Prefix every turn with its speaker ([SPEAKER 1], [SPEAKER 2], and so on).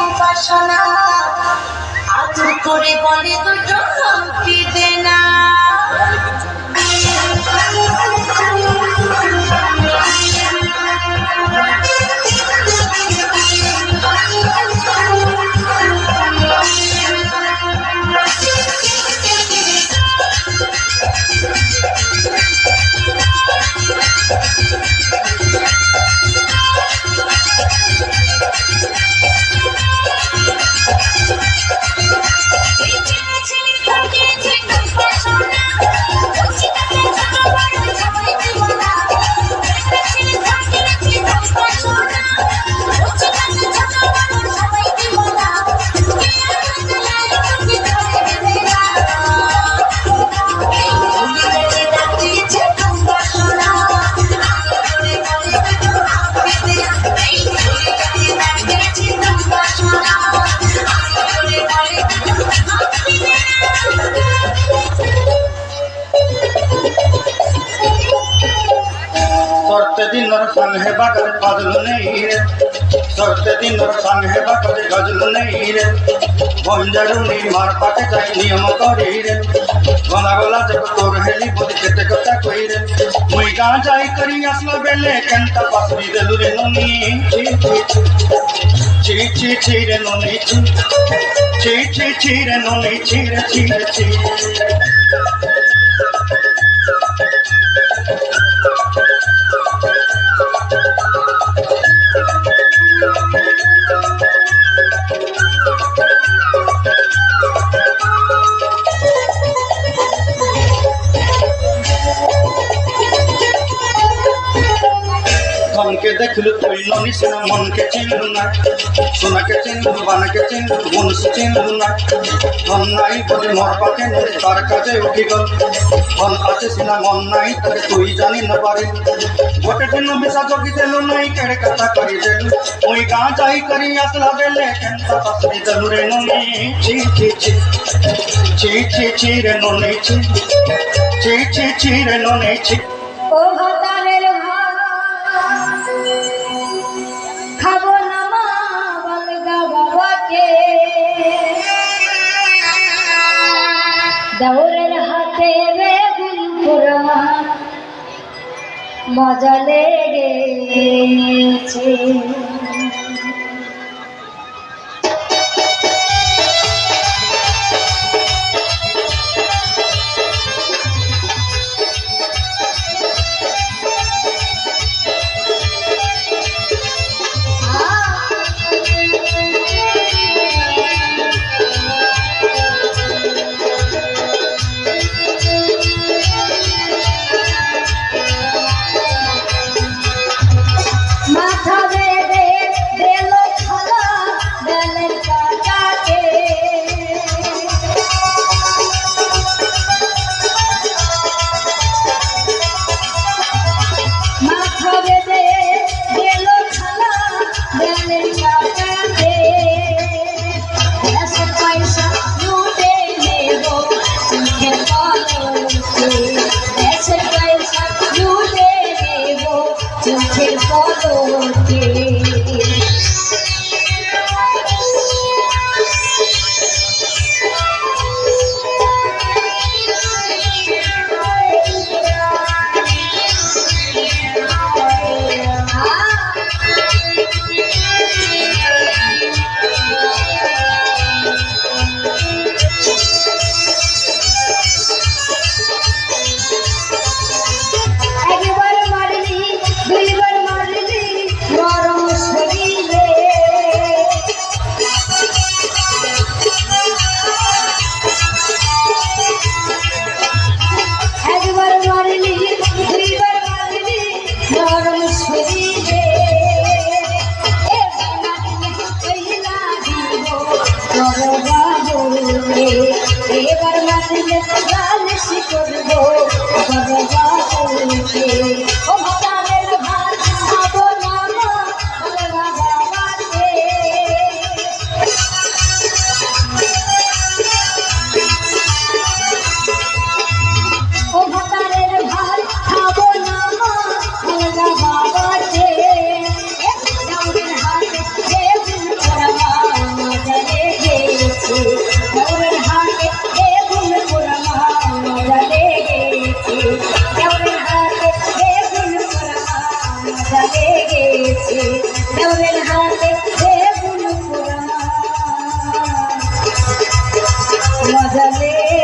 [SPEAKER 1] উপাসনা আদর করে বলে দুটো দিতে না
[SPEAKER 2] दिनर संग है बकर फजल नहीं रे सरते दिनर संग है बकर गजल नहीं रे भंजरुनी मार पाके जाई नियम करी रे गला गला जब तोर हेली बोली केते कथा कई रे मुई गा जाई करी असला बेले कंता पासरी देलु रे ननी ची ची ची रे ननी ची रे ननी ची रे मन के देखलु कोई ननी सुना मन के चिन्हलु ना सुना के चिन्हलु बाना के चिन्हलु मन से चिन्हलु ना मन नाई बोले मोर पाके नई तार काजे उठी गल मन आछे सिना मन नाई तके तुई जानी न पारे गोटे दिन बिसा जोगी देलु नाई केड़े कथा करी देलु ओई गा जाई करी असला बेले केंता पसरी देलु रे ननी ची रे ननी ची रे ननी ची
[SPEAKER 1] ओ भतारेर খাবো না মা বলগা বাবাকে দৌড়ের হাতে বেগুন পোড়া মজা লেগেছে দেওরের হাতে বেগুন পোড়া মজা লেগেছে